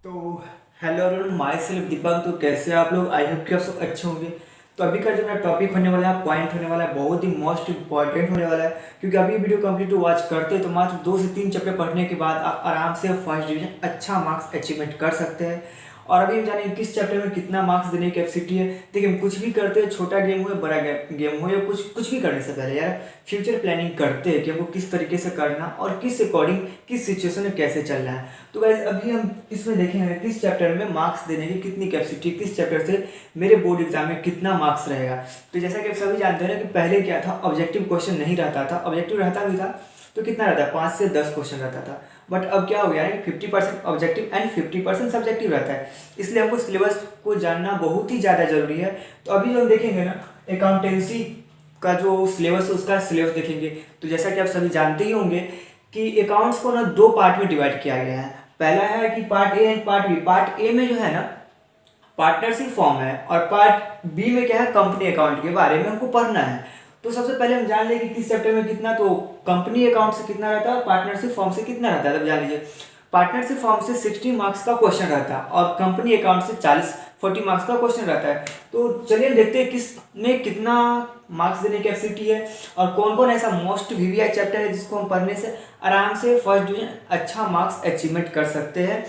तो hello everyone, my self दीपक। तो कैसे हैं आप लोग? आई होप कि आप सब अच्छे होंगे। तो अभी का जो मेरा टॉपिक होने वाला है, पॉइंट होने वाला है, बहुत ही मोस्ट इंपॉर्टेंट होने वाला है। क्योंकि अभी वीडियो कंप्लीट वॉच करते हैं तो मात्र 2 से 3 चैप्टर पढ़ने के बाद आप आराम से फर्स्ट डिवीजन अच्छा मार्क्स अचीवमेंट कर सकते हैं। और अभी हम जानेंगे किस चैप्टर में कितना मार्क्स देने की कैपेसिटी है। देखिए, हम कुछ भी करते हैं, छोटा गेम हो या बड़ा गेम हो या कुछ भी करने से पहले यार फ्यूचर प्लानिंग करते हैं कि हमको किस तरीके से करना और किस अकॉर्डिंग किस सिचुएशन में कैसे चलना है। तो गाइस, अभी हम इसमें देखेंगे किस चैप्टर में मार्क्स देने की कितनी कैपेसिटी, किस चैप्टर से मेरे बोर्ड एग्जाम में कितना मार्क्स रहेगा। तो जैसा कि आप सभी जानते हैं ना कि पहले क्या था, ऑब्जेक्टिव क्वेश्चन नहीं रहता था। ऑब्जेक्टिव रहता भी था तो कितना रहता है, 5 से 10 क्वेश्चन रहता था। बट अब क्या हो गया है कि 50% ऑब्जेक्टिव एंड 50% सब्जेक्टिव रहता है। इसलिए हमको सिलेबस को जानना बहुत ही ज़्यादा जरूरी है। तो अभी जो हम देखेंगे ना, अकाउंटेंसी का जो सिलेबस है उसका सिलेबस देखेंगे। तो जैसा कि आप सभी जानते ही होंगे कि अकाउंट्स को ना 2 पार्ट में डिवाइड किया गया है। पहला है कि part A and part B. Part A में जो है ना पार्टनरशिप फॉर्म है, और पार्ट बी में क्या है, कंपनी अकाउंट के बारे में हमको पढ़ना है। तो सबसे पहले हम जान लें कि किस चैप्टर में कितना, तो कंपनी अकाउंट से कितना रहता है और पार्टनरशिप फॉर्म से कितना रहता है। तब जान लीजिए, पार्टनरशिप फॉर्म से 60 मार्क्स का क्वेश्चन रहता है और कंपनी अकाउंट से 40 मार्क्स का क्वेश्चन रहता है। तो चलिए हम देखते हैं किस में कितना मार्क्स देने की कैपेसिटी है और कौन कौन ऐसा मोस्ट वीवीआई चैप्टर है जिसको हम पढ़ने से आराम से फर्स्ट डिवीजन अच्छा मार्क्स अचीवमेंट कर सकते हैं।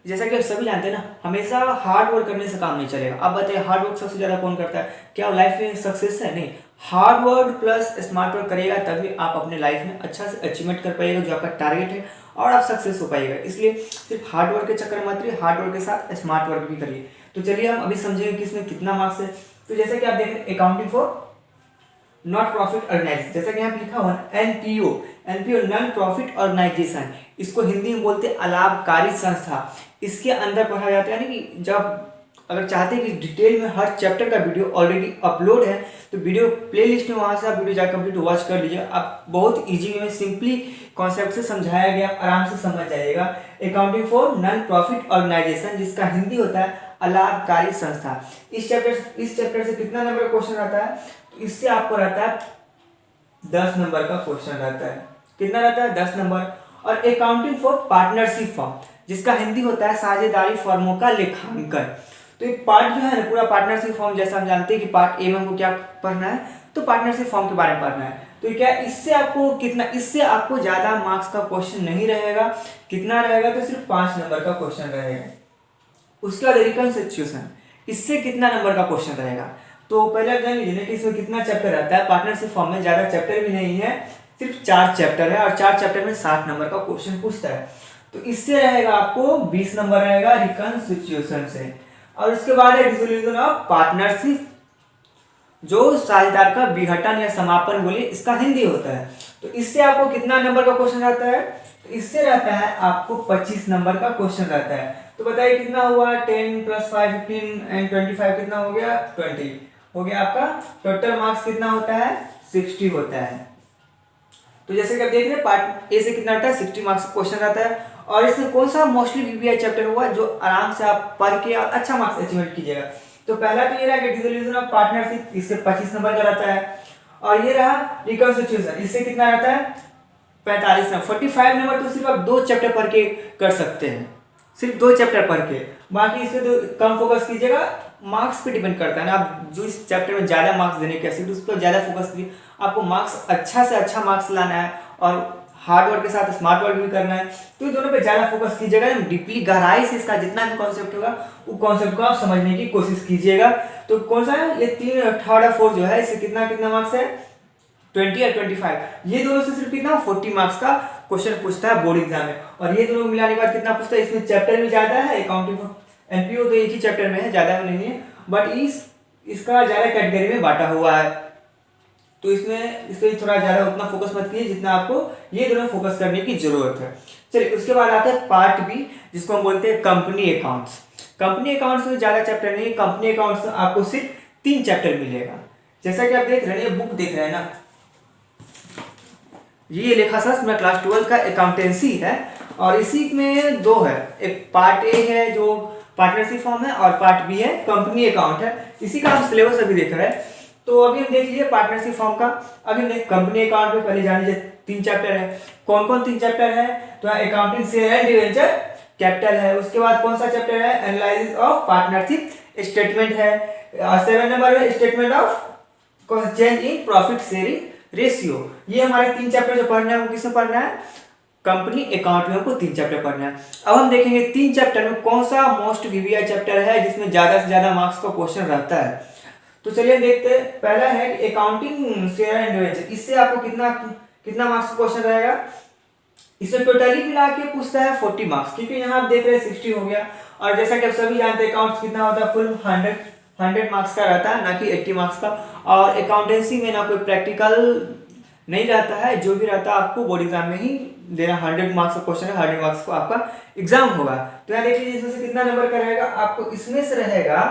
जैसा कि आप सभी जानते हैं ना, हमेशा हार्ड वर्क करने से काम नहीं चलेगा। आप बताइए, हार्ड वर्क सबसे ज़्यादा कौन करता है? क्या लाइफ में सक्सेस है? नहीं। Hard work plus smart work करिएगा तभी आप अपने लाइफ में अच्छा से अचीवमेंट कर पाइएगा जो आपका टारगेट है, और आप सक्सेस हो पाइएगा। इसलिए सिर्फ हार्ड वर्क के चक्कर में मत रहिए, हार्ड वर्क के साथ स्मार्ट वर्क भी करिए। तो चलिए हम अभी समझेंगे कि इसमें कितना मार्क्स है। तो जैसे कि आप देख रहे हैं, accounting for not profit organization, जैसा कि यहाँ पे लिखा हुआ है NPO. NPO non profit organization, इसको हिंदी में बोलते हैं अलाभकारी संस्था। इसके अंदर पढ़ा जाता है, यानी कि जब अगर चाहते हैं कि डिटेल में हर चैप्टर का वीडियो ऑलरेडी अपलोड है तो वीडियो प्लेलिस्ट में वहाँ से आप वीडियो जाकर कंप्लीट वॉच कर लीजिए। आप बहुत इजी में सिंपली कॉन्सेप्ट से समझाया गया, आराम से समझ जाइएगा। Accounting for non profit organization, जिसका हिंदी होता है अलाभकारी संस्था। इस चैप्टर से कितना नंबर का क्वेश्चन आता है? तो इससे आपको रहता है 10 नंबर का क्वेश्चन रहता है। कितना रहता है? 10 नंबर। और अकाउंटिंग फॉर पार्टनरशिप फॉर्म, जिसका हिंदी होता है साझेदारी फर्मों का लेखांकन। तो ये पार्ट जो है ना पूरा पार्टनरशिप फॉर्म, जैसा हम जानते हैं कि पार्ट ए में हमको क्या पढ़ना है, तो पार्टनरशिप फॉर्म के बारे में पढ़ना है। तो क्या इससे आपको कितना, इससे आपको ज्यादा मार्क्स का क्वेश्चन नहीं रहेगा। कितना रहेगा? तो सिर्फ 5 नंबर का क्वेश्चन रहेगा। उसके बाद रिकंसिलिएशन, इससे कितना नंबर का क्वेश्चन रहेगा? तो पहले आप जान लीजिए कि इसमें कितना चैप्टर रहता है। पार्टनरशिप फॉर्म में ज्यादा चैप्टर भी नहीं है, सिर्फ 4 चैप्टर है और 4 चैप्टर में 60 नंबर का क्वेश्चन पूछता है। तो इससे रहेगा आपको 20 नंबर रहेगा रिकंसिलिएशन से। और उसके बाद है डिसोल्यूशन ऑफ पार्टनरशिप, जो साझेदार का विघटन या समापन बोलिए, इसका हिंदी होता है। तो इससे आपको कितना नंबर का क्वेश्चन रहता है? तो इससे रहता है आपको 25 नंबर का क्वेश्चन रहता है। तो बताइए कितना हुआ? 10 + 5 15 एंड 25 कितना हो गया? 20 हो गया। आपका टोटल मार्क्स कितना होता है? 60 होता है। तो जैसे कि आप देख रहे हैं, पार्ट ए से कितना रहता है? 60 मार्क्स का क्वेश्चन रहता है। और इसमें कौन सा मोस्टली वीवीआई चैप्टर हुआ जो आराम से आप पढ़ के और अच्छा मार्क्स अचीवमेंट कीजिएगा? तो पहला तो ये रहा कि डिसोल्यूशन ऑफ पार्टनरशिप, इससे 25 नंबर का रहता है। और ये रहा रिकंसिलिएशन, इससे कितना रहता है? 45 नंबर। 45 नंबर तो सिर्फ आप 2 चैप्टर पढ़ के कर सकते हैं, सिर्फ 2 चैप्टर पढ़ के। बाकी इसमें तो कम फोकस कीजिएगा, मार्क्स पे डिपेंड करता है ना। आप जो इस चैप्टर में ज़्यादा मार्क्स देने कैसे उस पर ज़्यादा फोकस कीजिए। आपको मार्क्स अच्छा से अच्छा मार्क्स लाना है और हार्ड वर्क के साथ स्मार्ट वर्क भी करना है। तो इन दोनों पे ज़्यादा फोकस कीजिएगा, डीपली गहराई से इसका जितना भी कॉन्सेप्ट होगा वो कॉन्सेप्ट को आप समझने की कोशिश कीजिएगा। तो कौन सा है ये 3, 3 और 4 जो है, इससे कितना कितना मार्क्स है? 20 और 25। ये दोनों से सिर्फ कितना 40 मार्क्स का क्वेश्चन पूछता है बोर्ड एग्जाम में। और ये दोनों मिलाने के बाद कितना पूछता है? इसमें चैप्टर भी ज्यादा है, अकाउंटिंग एनपीओ तो एक ही चैप्टर में है, ज्यादा में नहीं है, बट इसका ज्यादा कैटेगरी में बांटा हुआ है। तो इसमें थोड़ा ज्यादा उतना फोकस मत कीजिए जितना आपको ये दोनों फोकस करने की जरूरत है। चलिए, उसके बाद आता है पार्ट बी, जिसको हम बोलते हैं कंपनी अकाउंट्स। कंपनी अकाउंट्स में ज्यादा चैप्टर नहीं है। कंपनी अकाउंट्स आपको सिर्फ 3 चैप्टर मिलेगा। जैसा कि आप देख रहे हैं, ये बुक देख रहे हैं ना, ये लेखाशास्त्र में क्लास 12 का अकाउंटेंसी है। और इसी में 2 है, एक पार्ट ए है जो पार्टनरशिप फॉर्म है, और पार्ट बी है कंपनी अकाउंट है। इसी का हम सिलेबस अभी देख रहे हैं। तो अभी हम देख लीजिए पार्टनरशिप फॉर्म का। अभी हम देख कंपनी अकाउंट में पहले जान लीजिए 3 चैप्टर है। कौन कौन 3 चैप्टर है? तो accounting share and debenture capital है। उसके बाद कौन सा चैप्टर है, एनालिसिस ऑफ पार्टनरशिप स्टेटमेंट है। 7 नंबर में statement of change in profit sharing ratio. ये हमारे 3 चैप्टर जो पढ़ना है वो किसमें पढ़ना है, कंपनी अकाउंट में हमको 3 चैप्टर पढ़ना है। अब हम देखेंगे 3 चैप्टर में कौन सा मोस्ट वीवीआई चैप्टर है जिसमें ज्यादा से ज्यादा मार्क्स का क्वेश्चन रहता है। तो चलिए देखते हैं। पहला है अकाउंटिंग शेयर एंड डिवेंचर। इससे आपको कितना कितना मार्क्स का क्वेश्चन रहेगा, इसमें टोटली मिला के पूछता है 40 मार्क्स, क्योंकि यहाँ आप देख रहे हैं 60 हो गया। और जैसा कि आप सभी जानते हैं अकाउंट्स कितना होता है, फुल 100 मार्क्स का रहता है, ना कि 80 मार्क्स का। और अकाउंटेंसी में ना कोई प्रैक्टिकल नहीं रहता है, जो भी रहता है आपको बोर्ड एग्जाम में ही देना। 100 मार्क्स का क्वेश्चन है, 100 मार्क्स का आपका एग्जाम होगा। तो यहाँ देख लीजिए इसमें से कितना नंबर का रहेगा, आपको इसमें से रहेगा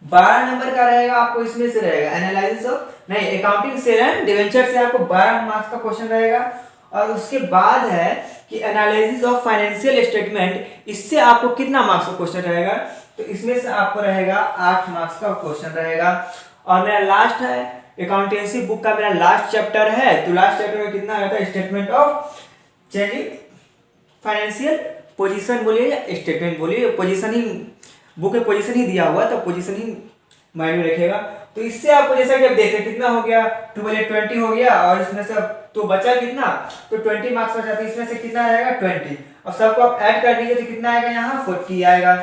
12 नंबर का रहेगा, आपको इसमें से रहेगा एनालिसिस ऑफ नहीं अकाउंटिंग शेयर एंड डिवेंचर से आपको 12 मार्क्स का क्वेश्चन रहेगा। और उसके बाद है कि एनालिसिस ऑफ फाइनेंशियल स्टेटमेंट, इससे आपको कितना मार्क्स का क्वेश्चन रहेगा, तो इसमें से आपको रहेगा 8 मार्क्स का क्वेश्चन रहेगा। और मेरा लास्ट है अकाउंटेंसी बुक का मेरा लास्ट चैप्टर है, तो लास्ट चैप्टर में कितना रहता है, statement of changing financial position बोलिए या स्टेटमेंट बोलिए, पोजीशन ही बुक में पोजीशन ही दिया हुआ, तो पोजीशन ही माइंड में रखेगा। तो इससे आपको जैसा कि आप देख रहे कितना हो गया, 20 हो गया। और इसमें से तो बचा कितना, तो 20 मार्क्स बचा, तो इसमें से कितना रहेगा 20। और सबको आप ऐड कर दीजिए तो कितना आएगा, यहाँ 40 आएगा।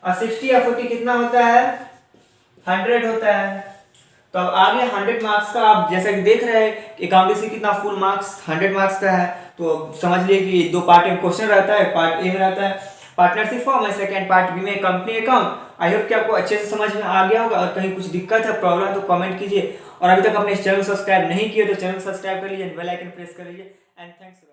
और 60 या 40 कितना होता है, 100 होता है। तो अब आगे 100 मार्क्स का आप जैसा कि देख रहे हैं अकाउंटेंसी कितना फुल मार्क्स 100 मार्क्स का है। तो समझ लिए कि 2 पार्ट में क्वेश्चन रहता है, पार्ट ए में रहता है पार्टनरशिप फॉर्म है, सेकंड पार्ट बी में कंपनी अकाउंट। आई होप कि आपको अच्छे से समझ में आ गया होगा। और कहीं कुछ दिक्कत है, प्रॉब्लम है तो कमेंट कीजिए। और अभी तक अपने इस चैनल को सब्सक्राइब नहीं किए तो चैनल सब्सक्राइब कर लीजिए, बेल आइकन प्रेस कर लीजिए। And thanks.